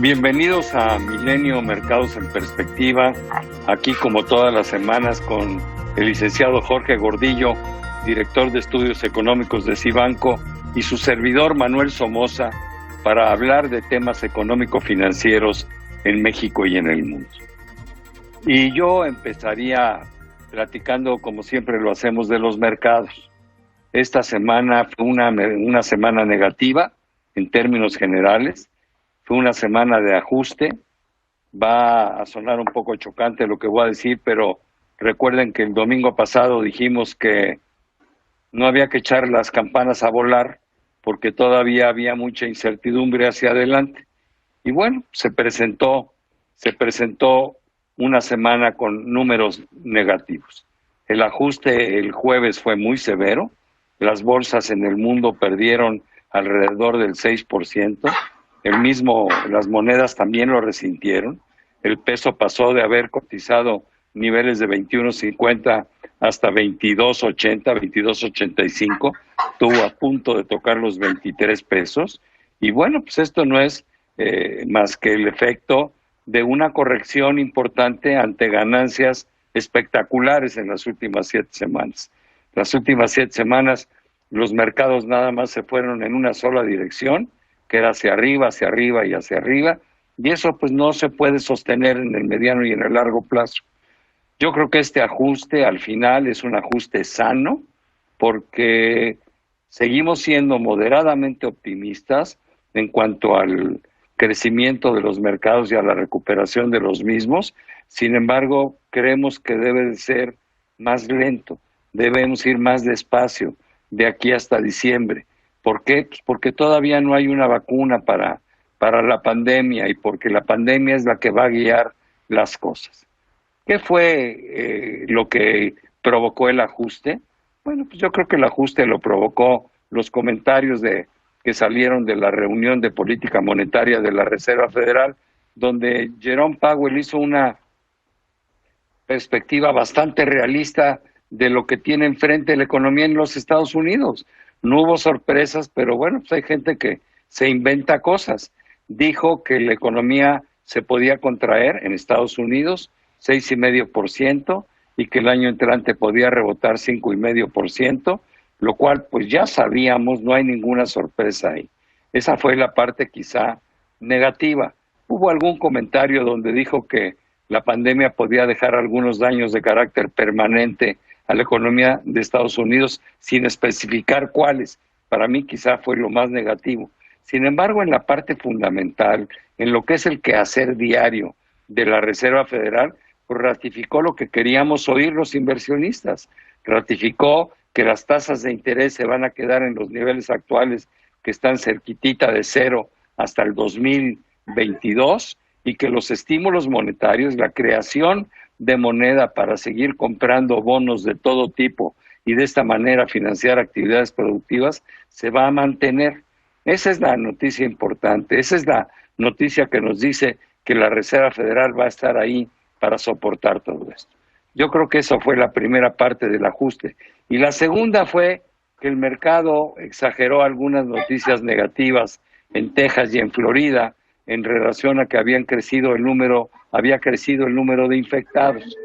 Bienvenidos a Milenio Mercados en Perspectiva, aquí como todas las semanas con el licenciado Jorge Gordillo, director de Estudios Económicos de Cibanco, y su servidor Manuel Somoza, para hablar de temas económico-financieros en México y en el mundo. Y yo empezaría platicando, como siempre lo hacemos, de los mercados. Esta semana fue una semana negativa en términos generales. Fue una semana de ajuste. Va a sonar un poco chocante lo que voy a decir, pero recuerden que el domingo pasado dijimos que no había que echar las campanas a volar porque todavía había mucha incertidumbre hacia adelante. Y bueno, se presentó una semana con números negativos. El ajuste el jueves fue muy severo. Las bolsas en el mundo perdieron alrededor del 6%. Las monedas también lo resintieron. El peso pasó de haber cotizado niveles de 21.50 hasta 22.80, 22.85. Estuvo a punto de tocar los 23 pesos. Y bueno, pues esto no es más que el efecto de una corrección importante ante ganancias espectaculares en las últimas 7 semanas. Las últimas 7 semanas los mercados nada más se fueron en una sola dirección, que era hacia arriba y hacia arriba, y eso pues no se puede sostener en el mediano y en el largo plazo. Yo creo que este ajuste al final es un ajuste sano, porque seguimos siendo moderadamente optimistas en cuanto al crecimiento de los mercados y a la recuperación de los mismos. Sin embargo, creemos que debe de ser más lento, debemos ir más despacio de aquí hasta diciembre. ¿Por qué? Pues porque todavía no hay una vacuna para la pandemia y porque la pandemia es la que va a guiar las cosas. ¿Qué fue lo que provocó el ajuste? Bueno, pues yo creo que el ajuste lo provocó los comentarios que salieron de la reunión de política monetaria de la Reserva Federal, donde Jerome Powell hizo una perspectiva bastante realista de lo que tiene enfrente la economía en los Estados Unidos. No hubo sorpresas, pero bueno, pues hay gente que se inventa cosas. Dijo que la economía se podía contraer en Estados Unidos 6,5% y que el año entrante podía rebotar 5,5%, lo cual pues ya sabíamos, no hay ninguna sorpresa ahí. Esa fue la parte quizá negativa. Hubo algún comentario donde dijo que la pandemia podía dejar algunos daños de carácter permanente a la economía de Estados Unidos, sin especificar cuáles. Para mí quizá fue lo más negativo. Sin embargo, en la parte fundamental, en lo que es el quehacer diario de la Reserva Federal, pues ratificó lo que queríamos oír los inversionistas. Ratificó que las tasas de interés se van a quedar en los niveles actuales, que están cerquitita de cero hasta el 2022, y que los estímulos monetarios, la creación de moneda para seguir comprando bonos de todo tipo y de esta manera financiar actividades productivas, se va a mantener. Esa es la noticia importante, esa es la noticia que nos dice que la Reserva Federal va a estar ahí para soportar todo esto. Yo creo que eso fue la primera parte del ajuste. Y la segunda fue que el mercado exageró algunas noticias negativas en Texas y en Florida en relación a que había crecido el número de infectados.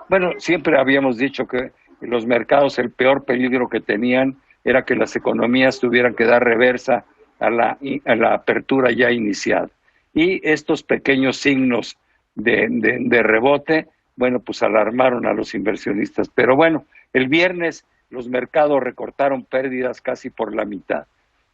Bueno, siempre habíamos dicho que los mercados el peor peligro que tenían era que las economías tuvieran que dar reversa a la apertura ya iniciada. Y estos pequeños signos de rebote, bueno, pues alarmaron a los inversionistas. Pero bueno, el viernes los mercados recortaron pérdidas casi por la mitad.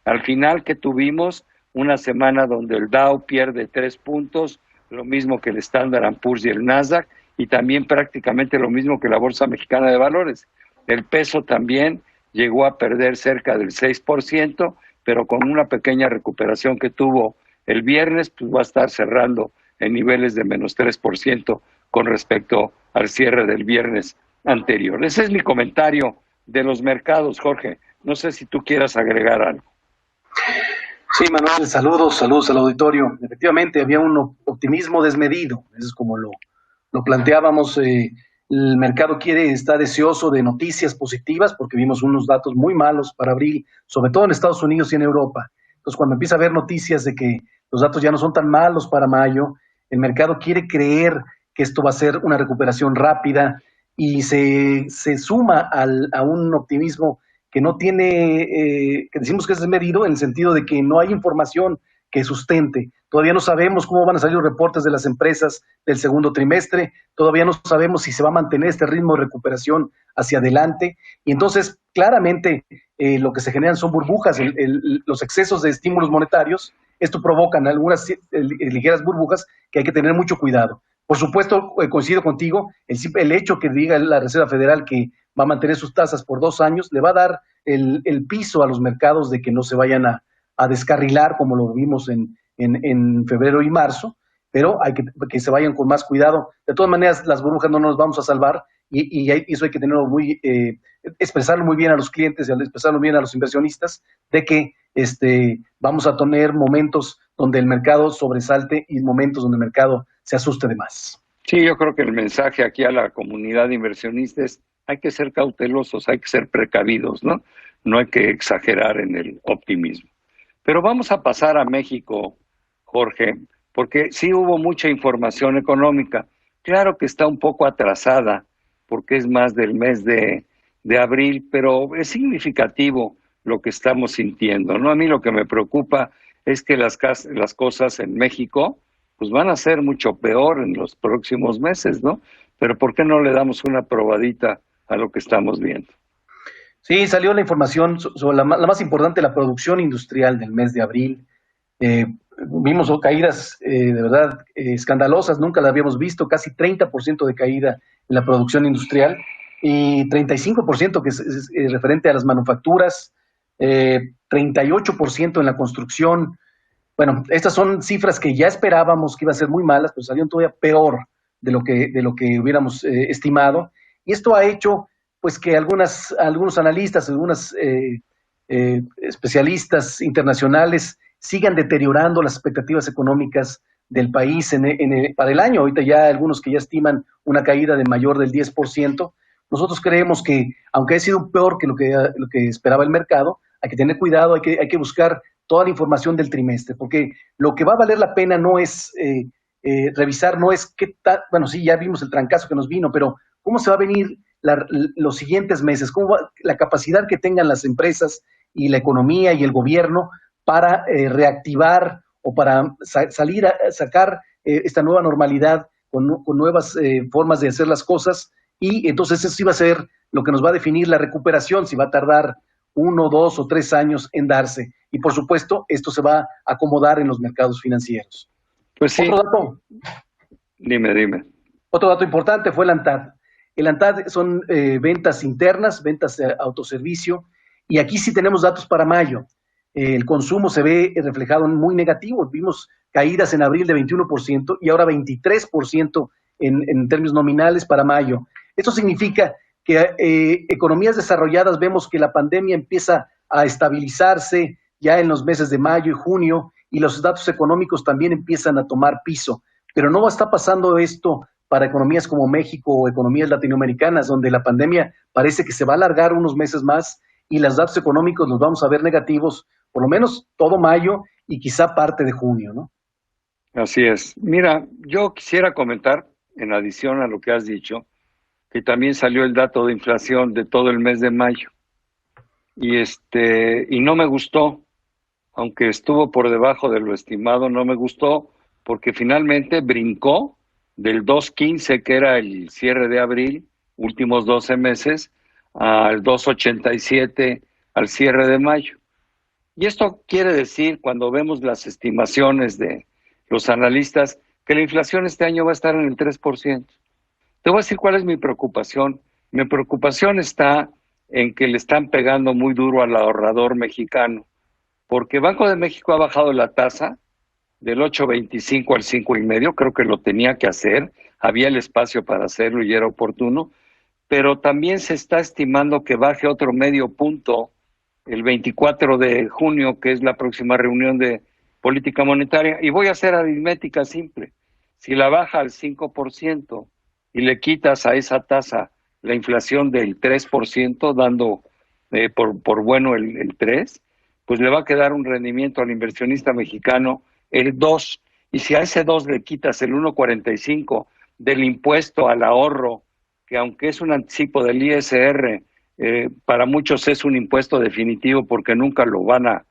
Al final, que tuvimos una semana donde el Dow pierde 3 puntos, lo mismo que el Standard & Poor's y el Nasdaq, y también prácticamente lo mismo que la Bolsa Mexicana de Valores. El peso también llegó a perder cerca del 6%, pero con una pequeña recuperación que tuvo el viernes, pues va a estar cerrando en niveles de menos 3% con respecto al cierre del viernes anterior. Ese es mi comentario de los mercados, Jorge. No sé si tú quieras agregar algo. Sí, Manuel, saludos al auditorio. Efectivamente, había un optimismo desmedido, eso es como lo planteábamos. El mercado está deseoso de noticias positivas porque vimos unos datos muy malos para abril, sobre todo en Estados Unidos y en Europa. Entonces, cuando empieza a haber noticias de que los datos ya no son tan malos para mayo, el mercado quiere creer que esto va a ser una recuperación rápida y se suma a un optimismo que no tiene, que decimos que es desmedido en el sentido de que no hay información que sustente. Todavía no sabemos cómo van a salir los reportes de las empresas del segundo trimestre, todavía no sabemos si se va a mantener este ritmo de recuperación hacia adelante, y entonces claramente lo que se generan son burbujas, los excesos de estímulos monetarios, esto provocan algunas ligeras burbujas que hay que tener mucho cuidado. Por supuesto, coincido contigo, el hecho que diga la Reserva Federal que va a mantener sus tasas por 2 años le va a dar el piso a los mercados de que no se vayan a descarrilar como lo vimos en febrero y marzo, pero hay que se vayan con más cuidado. De todas maneras, las burbujas no nos vamos a salvar y eso hay que tenerlo expresarlo muy bien a los clientes y expresarlo bien a los inversionistas de que vamos a tener momentos donde el mercado sobresalte y momentos donde el mercado se asuste de más. Sí, yo creo que el mensaje aquí a la comunidad de inversionistas es hay que ser cautelosos, hay que ser precavidos, ¿no? No hay que exagerar en el optimismo. Pero vamos a pasar a México, Jorge, porque sí hubo mucha información económica. Claro que está un poco atrasada, porque es más del mes de abril, pero es significativo lo que estamos sintiendo, ¿no? A mí lo que me preocupa es que las cosas en México pues van a ser mucho peor en los próximos meses, ¿no? Pero ¿por qué no le damos una probadita a lo que estamos viendo? Sí, salió la información sobre la más importante, la producción industrial del mes de abril. Eh, Vimos caídas de verdad escandalosas, nunca la habíamos visto, casi 30% de caída en la producción industrial y 35% que es referente a las manufacturas, 38% en la construcción. Bueno, estas son cifras que ya esperábamos que iban a ser muy malas, pero salieron todavía peor de lo que hubiéramos estimado. Y esto ha hecho pues que algunos analistas, algunos especialistas internacionales sigan deteriorando las expectativas económicas del país para el año. Ahorita ya algunos que ya estiman una caída de mayor del 10%. Nosotros creemos que, aunque ha sido peor que lo que esperaba el mercado, hay que tener cuidado, hay que buscar toda la información del trimestre, porque lo que va a valer la pena no es revisar, no es qué tal, bueno, sí, ya vimos el trancazo que nos vino, pero cómo se va a venir los siguientes meses, la capacidad que tengan las empresas y la economía y el gobierno para reactivar o para salir a sacar esta nueva normalidad con nuevas formas de hacer las cosas, y entonces eso sí va a ser lo que nos va a definir la recuperación, si va a tardar 1, 2 o 3 años en darse. Y por supuesto, esto se va a acomodar en los mercados financieros. Pues sí. Dime. Otro dato importante fue el ANTAD. El ANTAD son ventas internas, ventas de autoservicio, y aquí sí tenemos datos para mayo. El consumo se ve reflejado en muy negativo. Vimos caídas en abril de 21% y ahora 23% en términos nominales para mayo. Esto significa que economías desarrolladas vemos que la pandemia empieza a estabilizarse ya en los meses de mayo y junio y los datos económicos también empiezan a tomar piso. Pero no está pasando esto para economías como México o economías latinoamericanas, donde la pandemia parece que se va a alargar unos meses más y los datos económicos los vamos a ver negativos, por lo menos todo mayo y quizá parte de junio, ¿no? Así es. Mira, yo quisiera comentar, en adición a lo que has dicho, que también salió el dato de inflación de todo el mes de mayo. Y no me gustó, aunque estuvo por debajo de lo estimado, no me gustó, porque finalmente brincó del 2.15, que era el cierre de abril, últimos 12 meses, al 2.87 al cierre de mayo. Y esto quiere decir, cuando vemos las estimaciones de los analistas, que la inflación este año va a estar en el 3%. Te voy a decir cuál es mi preocupación. Mi preocupación está en que le están pegando muy duro al ahorrador mexicano, porque Banco de México ha bajado la tasa del 8.25 al 5.5, creo que lo tenía que hacer, había el espacio para hacerlo y era oportuno, pero también se está estimando que baje otro medio punto el 24 de junio, que es la próxima reunión de política monetaria, y voy a hacer aritmética simple. Si la baja al 5% y le quitas a esa tasa la inflación del 3%, dando por bueno el 3%, pues le va a quedar un rendimiento al inversionista mexicano el 2, y si a ese 2 le quitas el 1.45 del impuesto al ahorro, que aunque es un anticipo del ISR, para muchos es un impuesto definitivo porque nunca lo van a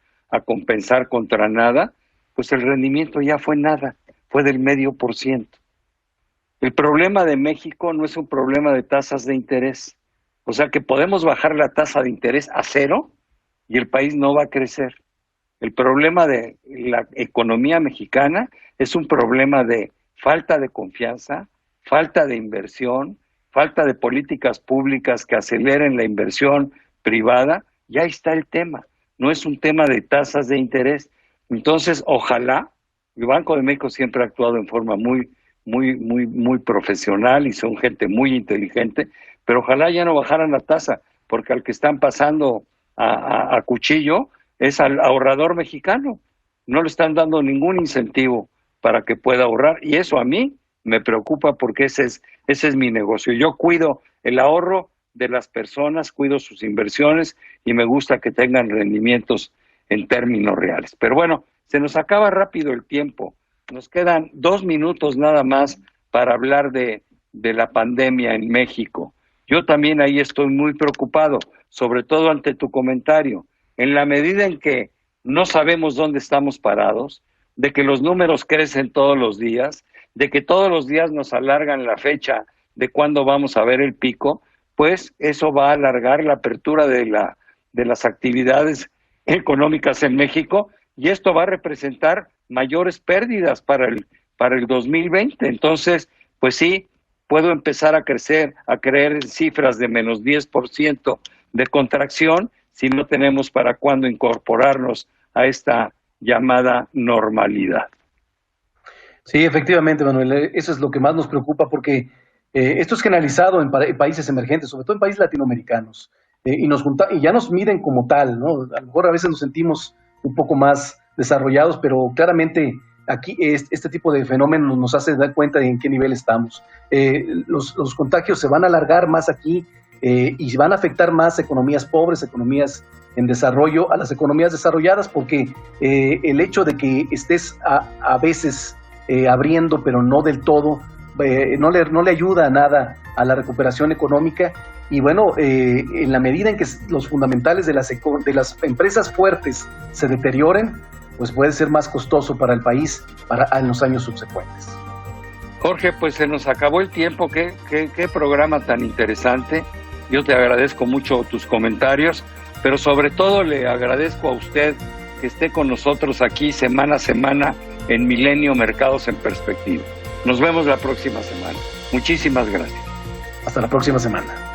compensar contra nada, pues el rendimiento ya fue nada, fue del 0.5%. El problema de México no es un problema de tasas de interés, o sea que podemos bajar la tasa de interés a 0 y el país no va a crecer. El problema de la economía mexicana es un problema de falta de confianza, falta de inversión, falta de políticas públicas que aceleren la inversión privada. Ya está el tema, no es un tema de tasas de interés. Entonces, ojalá, el Banco de México siempre ha actuado en forma muy profesional y son gente muy inteligente, pero ojalá ya no bajaran la tasa, porque al que están pasando a cuchillo es al ahorrador mexicano. No le están dando ningún incentivo para que pueda ahorrar, y eso a mí me preocupa porque ese es mi negocio. Yo cuido el ahorro de las personas, cuido sus inversiones y me gusta que tengan rendimientos en términos reales. Pero bueno, se nos acaba rápido el tiempo. Nos quedan 2 minutos nada más para hablar de la pandemia en México. Yo también ahí estoy muy preocupado, sobre todo ante tu comentario. En la medida en que no sabemos dónde estamos parados, de que los números crecen todos los días, de que todos los días nos alargan la fecha de cuándo vamos a ver el pico, pues eso va a alargar la apertura de las actividades económicas en México, y esto va a representar mayores pérdidas para el 2020. Entonces, pues sí, puedo empezar a creer en cifras de menos 10% de contracción si no tenemos para cuándo incorporarnos a esta llamada normalidad. Sí, efectivamente, Manuel, eso es lo que más nos preocupa porque esto es generalizado en países emergentes, sobre todo en países latinoamericanos, y ya nos miden como tal, ¿no? A lo mejor a veces nos sentimos un poco más desarrollados, pero claramente aquí este tipo de fenómenos nos hace dar cuenta de en qué nivel estamos. Los contagios se van a alargar más aquí y van a afectar más economías pobres, economías en desarrollo, a las economías desarrolladas, porque el hecho de que estés a veces abriendo, pero no del todo, no le ayuda a nada a la recuperación económica. Y bueno, en la medida en que los fundamentales de las empresas fuertes se deterioren, pues puede ser más costoso para el país en los años subsecuentes. Jorge, pues se nos acabó el tiempo. Qué programa tan interesante. Yo te agradezco mucho tus comentarios, pero sobre todo le agradezco a usted que esté con nosotros aquí semana a semana en Milenio Mercados en Perspectiva. Nos vemos la próxima semana. Muchísimas gracias. Hasta la próxima semana.